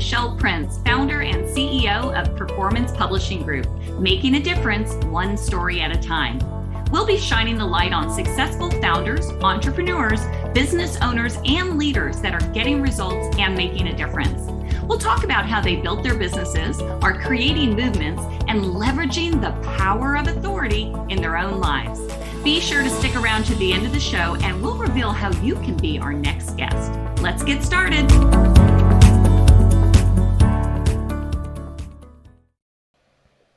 Michelle Prince, founder and CEO of Performance Publishing Group, making a difference one story at a time. We'll be shining the light on successful founders, entrepreneurs, business owners, and leaders that are getting results and making a difference. We'll talk about how they built their businesses, are creating movements, and leveraging the power of authority in their own lives. Be sure to stick around to the end of the show and we'll reveal how you can be our next guest. Let's get started.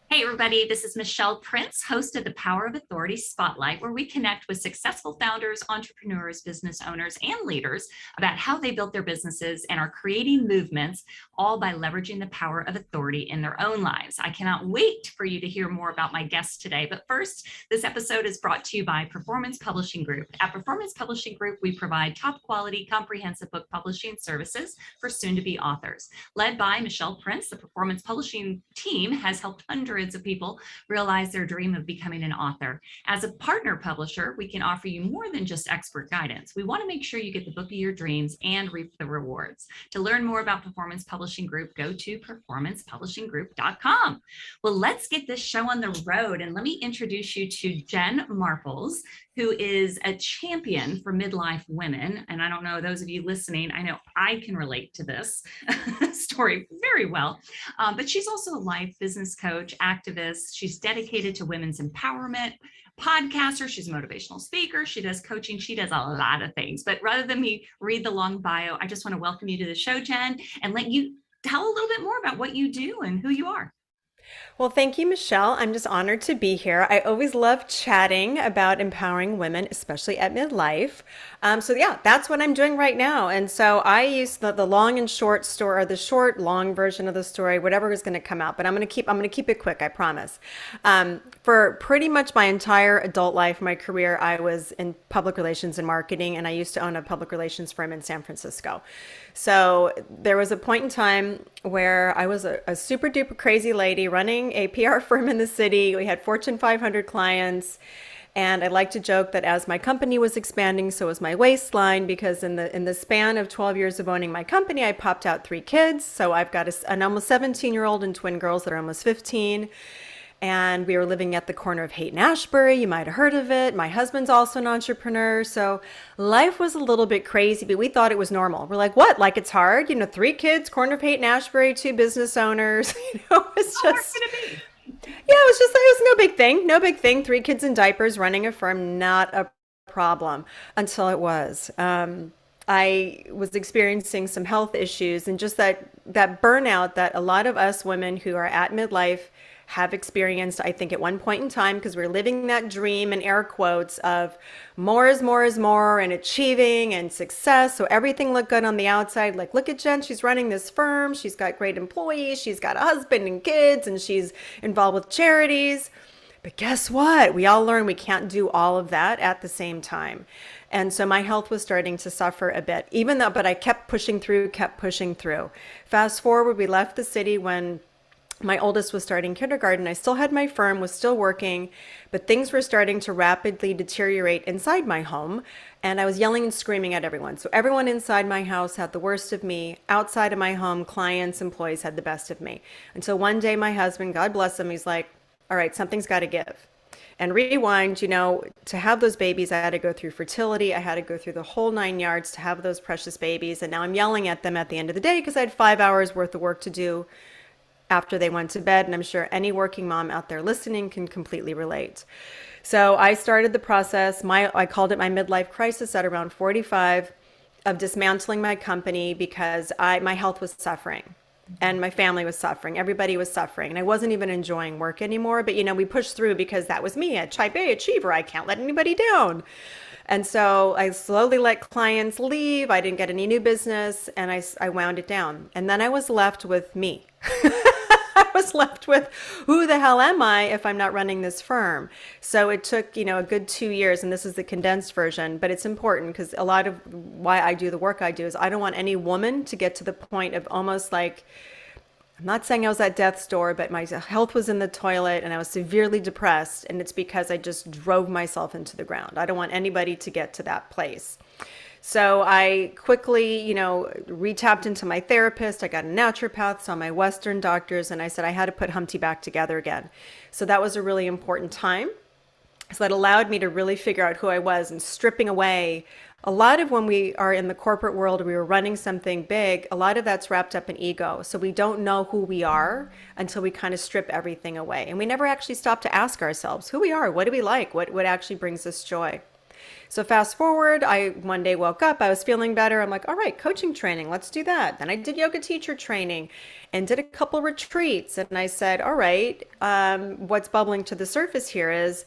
Hey everybody, this is Michelle Prince, host of the Power of Authority Spotlight, where we connect with successful founders, entrepreneurs, business owners, and leaders about how they built their businesses and are creating movements, all by leveraging the power of authority in their own lives. I cannot wait for you to hear more about my guest today. But first, this episode is brought to you by Performance Publishing Group. At Performance Publishing Group, we provide top quality, comprehensive book publishing services for soon-to-be authors. Led by Michelle Prince, the Performance Publishing team has helped hundreds of people realize their dream of becoming an author. As a partner publisher, we can offer you more than just expert guidance. We want to make sure you get the book of your dreams and reap the rewards. To learn more about Performance Publishing Group, go to performancepublishinggroup.com. Well, let's get this show on the road, and let me introduce you to Jen Marples, who is a champion for midlife women. And I don't know, those of you listening, I know I can relate to this story very well, but she's also a life business coach, activist. She's dedicated to women's empowerment, podcaster. She's a motivational speaker. She does coaching. She does a lot of things. But rather than me read the long bio, I just want to welcome you to the show, Jen, and let you tell a little bit more about what you do and who you are. Well, thank you, Michelle. I'm just honored to be here. I always love chatting about empowering women, especially at midlife. That's what I'm doing right now. And so I use the long and short story, or the short, long version of the story, whatever is going to come out. But I'm going to keep it quick, I promise. For pretty much my entire adult life, my career, I was in public relations and marketing, and I used to own a public relations firm in San Francisco. So there was a point in time where I was a super duper crazy lady running a PR firm in the city. We had Fortune 500 clients. And I like to joke that as my company was expanding, so was my waistline, because in the span of 12 years of owning my company, I popped out 3 kids. So I've got an almost 17-year-old and twin girls that are almost 15. And we were living at the corner of Haight and Ashbury. You might have heard of it. My husband's also an entrepreneur. So life was a little bit crazy, but we thought it was normal. We're like, what? Like it's hard? 3 kids, corner of Haight and Ashbury, 2 business owners. It's just... Yeah, it was no big thing. No big thing. 3 kids in diapers, running a firm, not a problem until it was. I was experiencing some health issues, and just that burnout that a lot of us women who are at midlife have experienced, I think, at one point in time, because we're living that dream in air quotes of more is more is more, and achieving and success. So everything looked good on the outside. Like, look at Jen, she's running this firm. She's got great employees. She's got a husband and kids, and she's involved with charities. But guess what? We all learn we can't do all of that at the same time. And so my health was starting to suffer a bit, but I kept pushing through. Fast forward, we left the city when my oldest was starting kindergarten. I still had my firm, was still working, but things were starting to rapidly deteriorate inside my home. And I was yelling and screaming at everyone. So everyone inside my house had the worst of me. Outside of my home, clients, employees had the best of me. Until one day, my husband, God bless him, he's like, all right, something's got to give. And rewind, to have those babies, I had to go through fertility. I had to go through the whole 9 yards to have those precious babies. And now I'm yelling at them at the end of the day because I had 5 hours worth of work to do after they went to bed. And I'm sure any working mom out there listening can completely relate. So I started the process. I called it my midlife crisis at around 45, of dismantling my company because my health was suffering and my family was suffering. Everybody was suffering. And I wasn't even enjoying work anymore. But, we pushed through because that was me, a type A achiever. I can't let anybody down. And so I slowly let clients leave. I didn't get any new business, and I wound it down. And then I was left with me. I was left with, who the hell am I if I'm not running this firm? So it took, a good 2 years, and this is the condensed version, but it's important because a lot of why I do the work I do is I don't want any woman to get to the point of almost like, I'm not saying I was at death's door, but my health was in the toilet and I was severely depressed. And it's because I just drove myself into the ground. I don't want anybody to get to that place. So I quickly, re-tapped into my therapist. I got a naturopath, saw my Western doctors, and I said I had to put Humpty back together again. So that was a really important time. So that allowed me to really figure out who I was and stripping away. A lot of when we are in the corporate world, we were running something big, a lot of that's wrapped up in ego. So we don't know who we are until we kind of strip everything away. And we never actually stop to ask ourselves who we are, what do we like, what actually brings us joy. So fast forward, I one day woke up, I was feeling better. I'm like, all right, coaching training, let's do that. Then I did yoga teacher training and did a couple retreats. And I said, all right, what's bubbling to the surface here is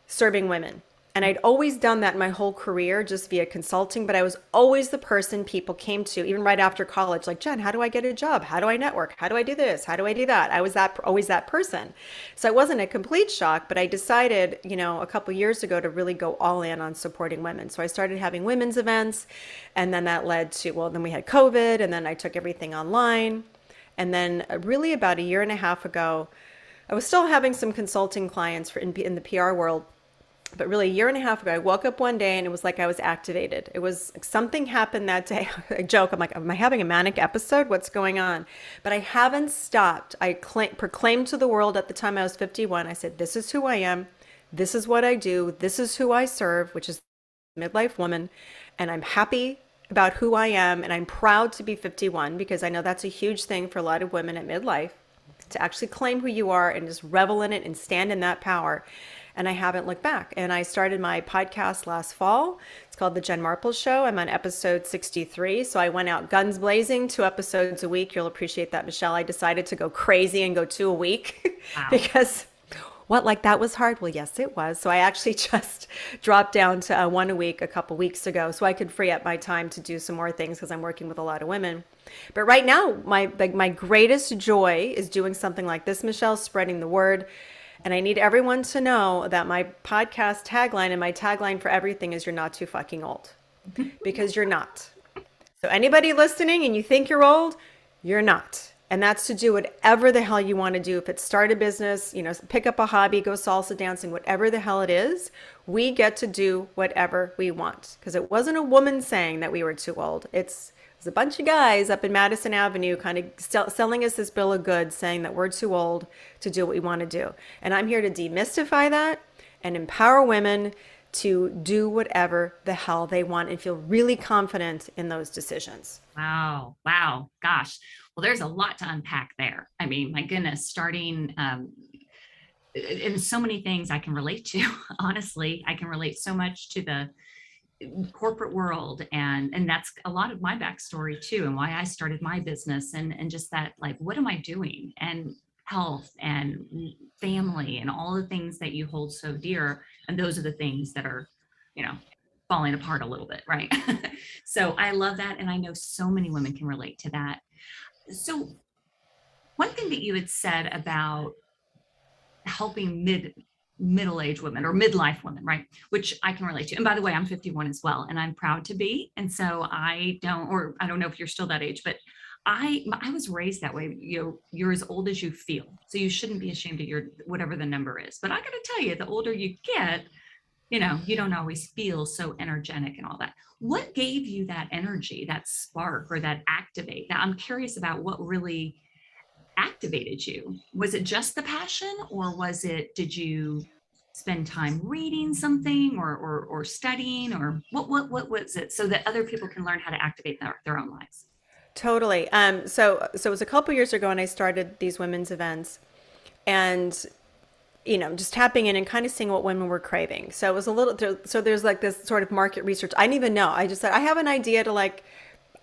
serving women. And I'd always done that my whole career just via consulting, but I was always the person people came to, even right after college, like, Jen, how do I get a job? How do I network? How do I do this? How do I do that? I was always that person. So it wasn't a complete shock, but I decided, a couple years ago to really go all in on supporting women. So I started having women's events, and then that led to, well, then we had COVID, and then I took everything online. And then really about a year and a half ago, I was still having some consulting clients in the PR world. But really, a year and a half ago, I woke up one day and it was like I was activated. It was something happened that day. I joke, I'm like, am I having a manic episode? What's going on? But I haven't stopped. I proclaimed to the world at the time I was 51. I said, this is who I am. This is what I do. This is who I serve, which is midlife woman. And I'm happy about who I am. And I'm proud to be 51 because I know that's a huge thing for a lot of women at midlife, to actually claim who you are and just revel in it and stand in that power. And I haven't looked back. And I started my podcast last fall. It's called The Jen Marples Show. I'm on episode 63. So I went out guns blazing, 2 episodes a week. You'll appreciate that, Michelle. I decided to go crazy and go 2 a week Wow. because what, like that was hard? Well, yes, it was. So I actually just dropped down to 1 a week a couple weeks ago so I could free up my time to do some more things because I'm working with a lot of women. But right now, my greatest joy is doing something like this, Michelle, spreading the word. And I need everyone to know that my podcast tagline and my tagline for everything is you're not too fucking old, because you're not. So anybody listening and you think you're old, you're not. And that's to do whatever the hell you want to do. If it's start a business, pick up a hobby, go salsa dancing, whatever the hell it is, we get to do whatever we want. Because it wasn't a woman saying that we were too old. It's a bunch of guys up in Madison Avenue kind of selling us this bill of goods saying that we're too old to do what we want to do. And I'm here to demystify that and empower women to do whatever the hell they want and feel really confident in those decisions. Wow. Wow. Gosh. Well, there's a lot to unpack there. I mean, my goodness, starting in so many things I can relate to. Honestly, I can relate so much to the corporate world, and that's a lot of my backstory too, and why I started my business, and just that, like, what am I doing, and health and family and all the things that you hold so dear, and those are the things that are, you know falling apart a little bit, right? So I love that, and I know so many women can relate to that. So one thing that you had said about helping middle-aged women or midlife women, right? Which I can relate to. And by the way, I'm 51 as well, and I'm proud to be. And so I don't know if you're still that age, but I was raised that way. You're as old as you feel. So you shouldn't be ashamed of your whatever the number is. But I got to tell you, the older you get, you don't always feel so energetic and all that. What gave you that energy, that spark, or that activate? Now, I'm curious about what really activated you. Was it just the passion, or did you spend time reading something, or studying, or what was it, so that other people can learn how to activate their own lives? Totally. So it was a couple years ago, and I started these women's events, and just tapping in and kind of seeing what women were craving. So it was a little, so there's like this sort of market research. I didn't even know. I just said, I have an idea to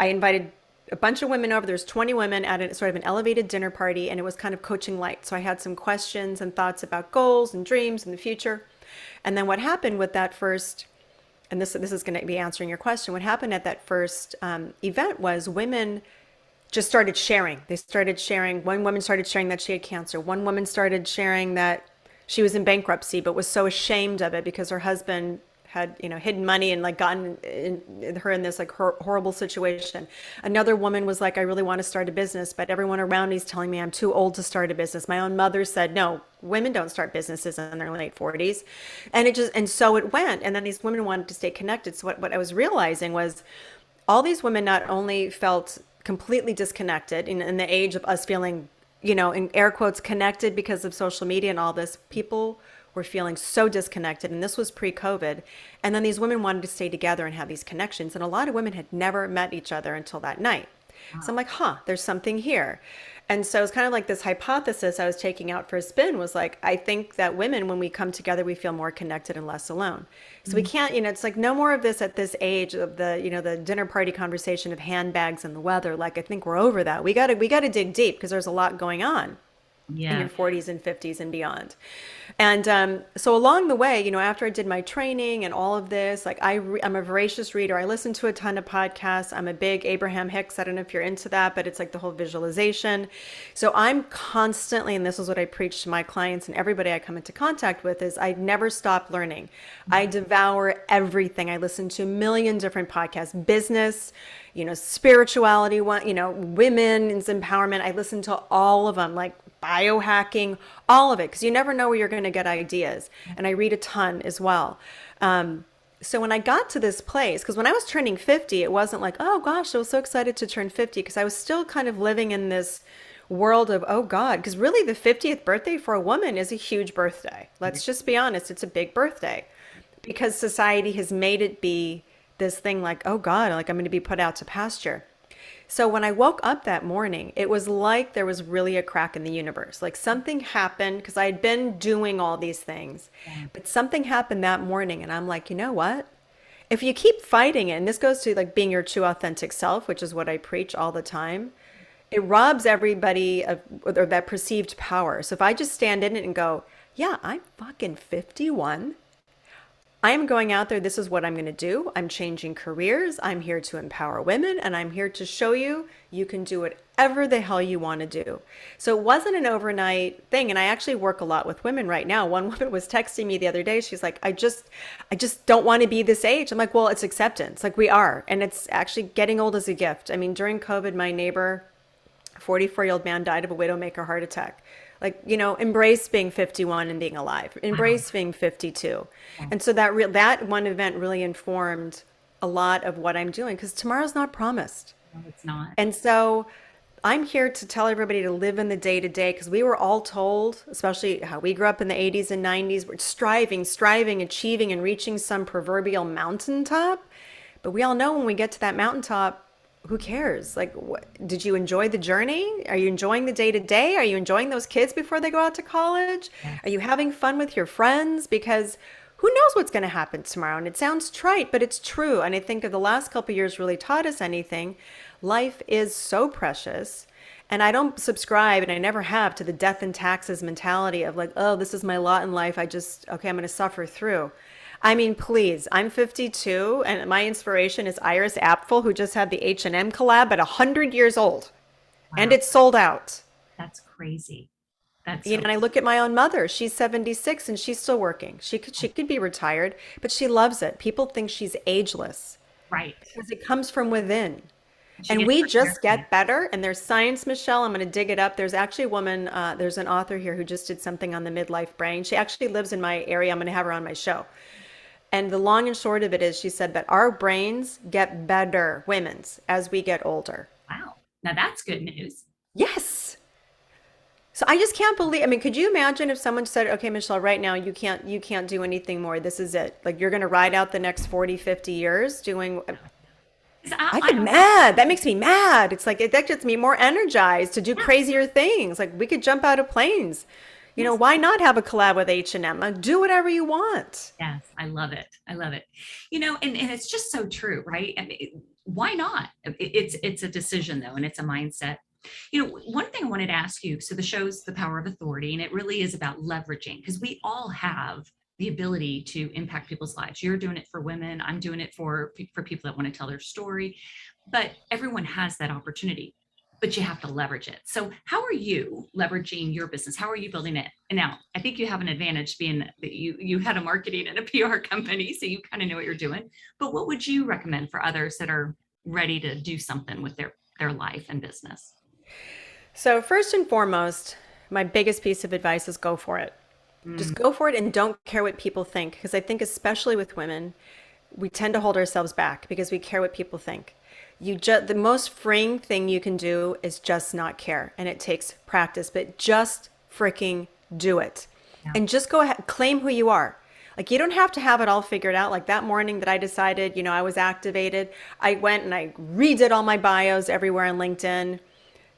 I invited a bunch of women over. There's 20 women at a sort of an elevated dinner party, and it was kind of coaching light. So I had some questions and thoughts about goals and dreams in the future. And then what happened with that first, and this is going to be answering your question, what happened at that first event was women just started sharing. They started sharing. One woman started sharing that she had cancer. One woman started sharing that she was in bankruptcy, but was so ashamed of it because her husband had, hidden money and like gotten her in this like horrible situation. Another woman was like, I really want to start a business, but everyone around me is telling me I'm too old to start a business. My own mother said, no, women don't start businesses in their late 40s. And so it went. And then these women wanted to stay connected. So what I was realizing was all these women not only felt completely disconnected in the age of us feeling, in air quotes, connected because of social media and all this, people were feeling so disconnected. And this was pre-COVID. And then these women wanted to stay together and have these connections. And a lot of women had never met each other until that night. So I'm like, there's something here. And so it's kind of like this hypothesis I was taking out for a spin was like, I think that women, when we come together, we feel more connected and less alone. So we can't, it's like no more of this at this age of the, the dinner party conversation of handbags and the weather. Like, I think we're over that. We gotta dig deep because there's a lot going on in Yeah. your 40s and 50s and beyond. And so along the way, after I did my training and all of this, like I'm a voracious reader. I listen to a ton of podcasts. I'm a big Abraham Hicks. I don't know if you're into that, but it's like the whole visualization. So I'm constantly, and this is what I preach to my clients and everybody I come into contact with, is I never stop learning. I devour everything. I listen to a million different podcasts, business, spirituality, women's empowerment. I listen to all of them, like biohacking, all of it, because you never know where you're going to get ideas. And I read a ton as well. So when I got to this place, because when I was turning 50, it wasn't like, oh gosh, I was so excited to turn 50, because I was still kind of living in this world of, oh God, because really the 50th birthday for a woman is a huge birthday. Let's just be honest, it's a big birthday because society has made it be this thing like, oh God, like I'm going to be put out to pasture. So when I woke up that morning, it was like there was really a crack in the universe. Like something happened because I had been doing all these things, but something happened that morning. And I'm like, you know what? If you keep fighting it, and this goes to like being your true authentic self, which is what I preach all the time, it robs everybody of or that perceived power. So if I just stand in it and go, yeah, I'm fucking 51. I am going out there. This is what I'm going to do. I'm changing careers. I'm here to empower women, and I'm here to show you you can do whatever the hell you want to do. So it wasn't an overnight thing. And I actually work a lot with women right now. One woman was texting me the other day. She's like, I just don't want to be this age. I'm like, well, it's acceptance. Like we are. And it's actually getting old as a gift. I mean, during COVID, my neighbor, a 44-year-old man, died of a widowmaker heart attack. Like, embrace being 51 and being alive, Wow. embrace being 52. Yeah. And so that one event really informed a lot of what I'm doing because tomorrow's not promised. No, it's not. And so I'm here to tell everybody to live in the day to day because we were all told, especially how we grew up in the 80s and 90s, we're striving, achieving, and reaching some proverbial mountaintop. But we all know when we get to that mountaintop, who cares? Like, did you enjoy the journey? Are you enjoying the day to day? Are you enjoying those kids before they go out to college? Yeah. Are you having fun with your friends? Because who knows what's going to happen tomorrow? And it sounds trite, but it's true. And I think if the last couple of years really taught us anything, life is so precious. And I don't subscribe, and I never have, to the death and taxes mentality of like, oh, this is my lot in life. Okay, I'm going to suffer through. I mean, please, I'm 52 and my inspiration is Iris Apfel, who just had the H&M collab at 100 years old and Wow. it's sold out. That's crazy. That's so And I look at my own mother. She's 76 and she's still working. She could be retired, but she loves it. People think she's ageless right. because it comes from within. She And gets we prepared just for you. get better. And there's science, Michelle. I'm going to dig it up. There's actually a woman, there's an author here who just did something on the midlife brain. She actually lives in my area. I'm going to have her on my show. And the long and short of it is she said that our brains get better, women's, as we get older. Wow. Now that's good news. Yes. So I just can't believe, I mean, could you imagine if someone said, okay, Michelle, right now you can't do anything more. This is it. Like you're going to ride out the next 40, 50 years doing, 'Cause I I get don't, mad. That makes me mad. It's like, that gets me more energized to do yeah, crazier things. Like we could jump out of planes. yes, Why not have a collab with H&M? Do whatever you want. yes. I love it. I love it. And it's just so true, right? I mean, why not? It's a decision though, and it's a mindset. One thing I wanted to ask you, so the show's The Power of Authority, and it really is about leveraging because we all have the ability to impact people's lives. You're doing it for women. I'm doing it for people that want to tell their story, but everyone has that opportunity. but you have to leverage it. So how are you leveraging your business? How are you building it? And now I think you have an advantage being that you had a marketing and a PR company, so you kind of know what you're doing. But what would you recommend for others that are ready to do something with their life and business? So, first and foremost, my biggest piece of advice is go for it. Just Mm, go for it and don't care what people think. Because I think, especially with women, we tend to hold ourselves back because we care what people think. The most freeing thing you can do is just not care. And it takes practice, but just freaking do it. yeah. And just go ahead, claim who you are. Like, you don't have to have it all figured out. Like that morning that I decided, I was activated, I went and I redid all my bios everywhere on LinkedIn,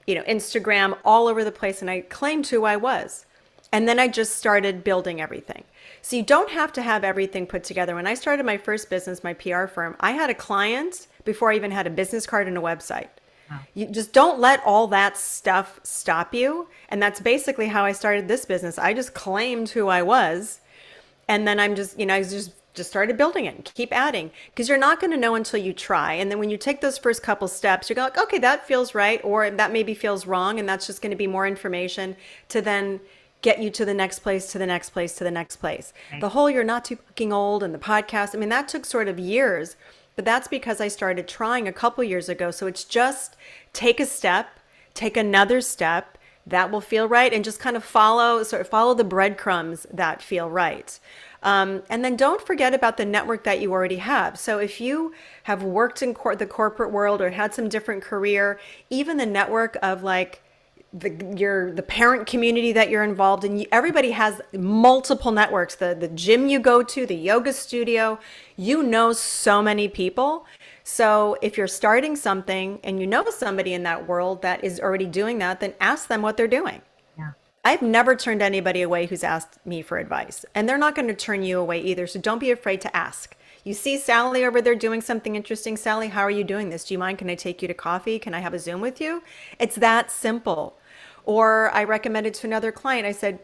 Instagram, all over the place, and I claimed who I was. And then I just started building everything. So you don't have to have everything put together. When I started my first business, my PR firm, I had a client before I even had a business card and a website. Wow. You just don't let all that stuff stop you. And that's basically how I started this business. I just claimed who I was. And then I just started building it and keep adding because you're not going to know until you try. And then when you take those first couple steps, you're like, okay, that feels right. Or that maybe feels wrong. And that's just going to be more information to then get you to the next place, to the next place, to the next place. Okay. The whole you're not too fucking old and the podcast, I mean, that took sort of years, but that's because I started trying a couple years ago. So it's just take a step, take another step that will feel right, and just kind of follow the breadcrumbs that feel right. And then don't forget about the network that you already have. So if you have worked in the corporate world or had some different career, even the network of like the parent community that you're involved in, everybody has multiple networks. The gym you go to, the yoga studio, so many people. So if you're starting something and you know somebody in that world that is already doing that, then ask them what they're doing. Yeah. I've never turned anybody away who's asked me for advice, and they're not going to turn you away either. So don't be afraid to ask. You see Sally over there doing something interesting. Sally, how are you doing this? Do you mind? Can I take you to coffee? Can I have a Zoom with you? It's that simple. Or I recommended to another client, I said,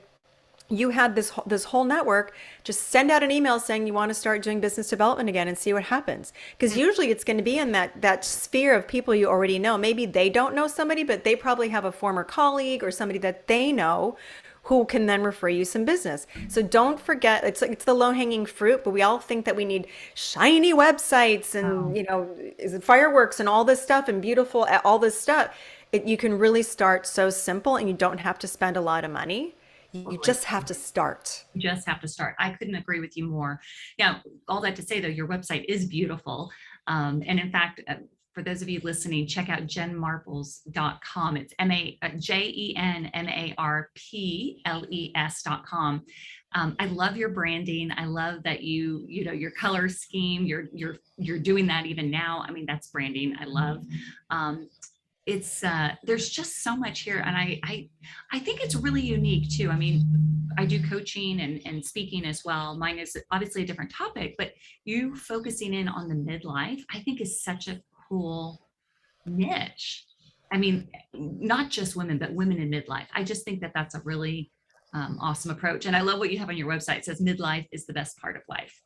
you had this whole network, just send out an email saying you want to start doing business development again and see what happens. Because usually it's going to be in that sphere of people you already know. Maybe they don't know somebody, but they probably have a former colleague or somebody that they know who can then refer you some business. So don't forget, it's the low-hanging fruit, but we all think that we need shiny websites and, Oh, fireworks and all this stuff and beautiful, all this stuff. You can really start so simple and you don't have to spend a lot of money. You totally. just have to start. You just have to start. I couldn't agree with you more. Yeah. All that to say, though, your website is beautiful. And in fact, for those of you listening, check out jenmarples.com. It's JenMarples.com. I love your branding. I love that your color scheme, you're doing that even now. I mean, that's branding. I love. It's there's just so much here, and I think it's really unique too. I mean, I do coaching and speaking as well. Mine is obviously a different topic, but you focusing in on the midlife, I think, is such a cool niche. I mean, not just women, but women in midlife. I just think that that's a really awesome approach, and I love what you have on your website. It says midlife is the best part of life.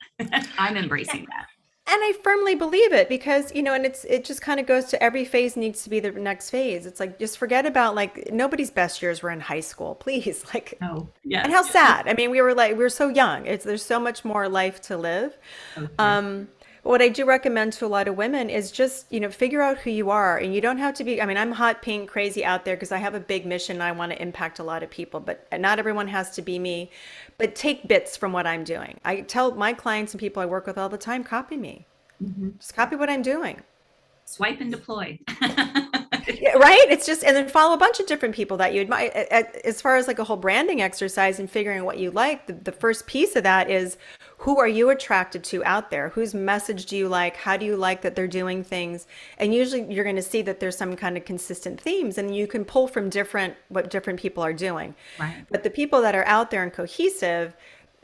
I'm embracing that. And I firmly believe it because, and it just kind of goes to every phase needs to be the next phase. It's like, just forget about like nobody's best years were in high school, please. Like, Oh, and yes. how sad. I mean, we were so young. There's so much more life to live. So true. But what I do recommend to a lot of women is just, figure out who you are. And you don't have to be, I mean, I'm hot pink crazy out there because I have a big mission and I want to impact a lot of people, but not everyone has to be me. But take bits from what I'm doing. I tell my clients and people I work with all the time, copy me. Mhm. Just copy what I'm doing. Swipe and deploy. Yeah, right? It's just, and then follow a bunch of different people that you admire. As far as like a whole branding exercise and figuring what you like, the first piece of that is who are you attracted to out there? Whose message do you like? How do you like that they're doing things? And usually you're going to see that there's some kind of consistent themes and you can pull from what different people are doing. Right. But the people that are out there and cohesive,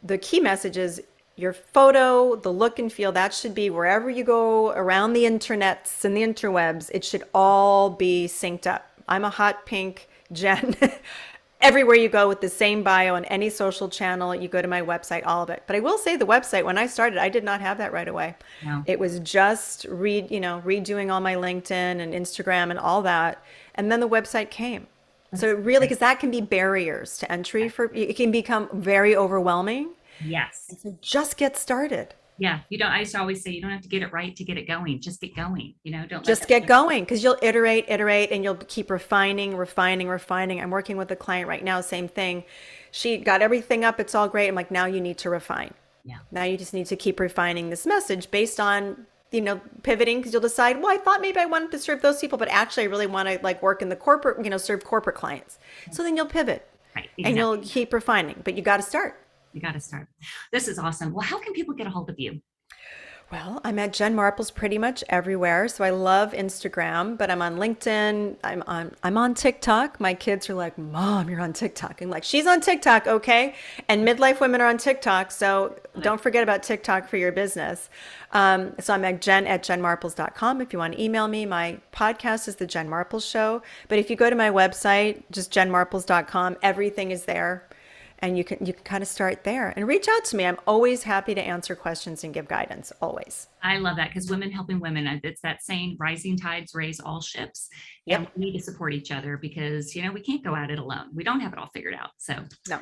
the key message is your photo, the look and feel, that should be wherever you go around the internets and the interwebs, it should all be synced up. I'm a hot pink Jen everywhere you go with the same bio on any social channel. You go to my website, all of it. But I will say the website, when I started, I did not have that right away. No. It was just redoing all my LinkedIn and Instagram and all that. And then the website came. So it really, because that can be barriers to entry it can become very overwhelming. Yes. And so just get started. Yeah. I used to always say, you don't have to get it right to get it going. Just get going. Don't Just get going, because you'll iterate, and you'll keep refining. I'm working with a client right now, same thing. She got everything up. It's all great. I'm like, now you need to refine. Yeah. Now you just need to keep refining this message based on, pivoting, because you'll decide, well, I thought maybe I wanted to serve those people, but actually I really want to work in the corporate, serve corporate clients. So then you'll pivot. Right. Exactly. And you'll keep refining, but you got to start. You got to start. This is awesome. Well, how can people get a hold of you? Well, I'm at Jen Marples pretty much everywhere. So I love Instagram, but I'm on LinkedIn. I'm on TikTok. My kids are like, Mom, you're on TikTok. I'm like, she's on TikTok, okay? And Midlife Women are on TikTok. So don't forget about TikTok for your business. So I'm at jenmarples.com. If you want to email me, my podcast is The Jen Marples Show. But if you go to my website, just jenmarples.com, everything is there. And you can kind of start there and reach out to me. I'm always happy to answer questions and give guidance, always. I love that, because women helping women, it's that saying, rising tides raise all ships. Yep. And we need to support each other, because, we can't go at it alone. We don't have it all figured out. So, no.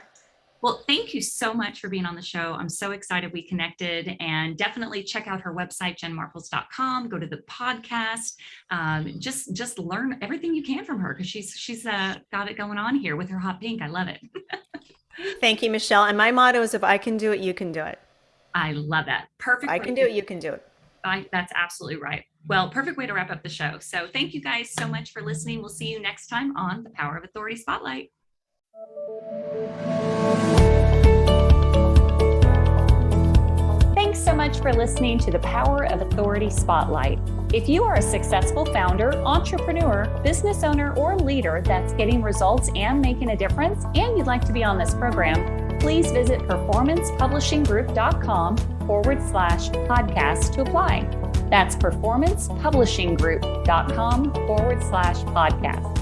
Well, thank you so much for being on the show. I'm so excited we connected, and definitely check out her website, jenmarples.com. Go to the podcast. Just learn everything you can from her, because she's got it going on here with her hot pink. I love it. Thank you, Michelle. And my motto is, if I can do it, you can do it. I love that. Perfect. I can do it, you can do it. That's absolutely right. Well, perfect way to wrap up the show. So thank you guys so much for listening. We'll see you next time on the Power of Authority Spotlight. Thanks so much for listening to the Power of Authority Spotlight. If you are a successful founder, entrepreneur, business owner, or leader that's getting results and making a difference, and you'd like to be on this program, please visit performancepublishinggroup.com/podcast to apply. That's performancepublishinggroup.com/podcast.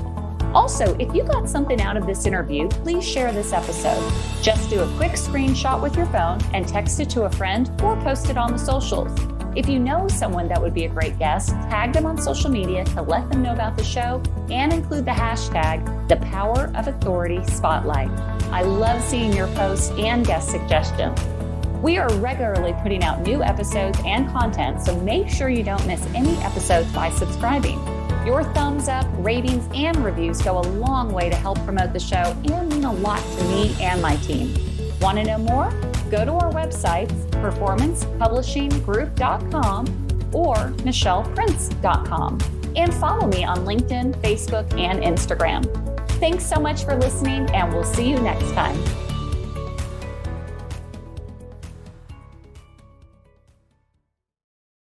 Also, if you got something out of this interview, please share this episode. Just do a quick screenshot with your phone and text it to a friend, or post it on the socials. If you know someone that would be a great guest, tag them on social media to let them know about the show, and include the hashtag, the Power of Authority Spotlight. I love seeing your posts and guest suggestions. We are regularly putting out new episodes and content, so make sure you don't miss any episodes by subscribing. Your thumbs up, ratings, and reviews go a long way to help promote the show and mean a lot to me and my team. Want to know more? Go to our websites, performancepublishinggroup.com or michelleprince.com, and follow me on LinkedIn, Facebook, and Instagram. Thanks so much for listening, and we'll see you next time.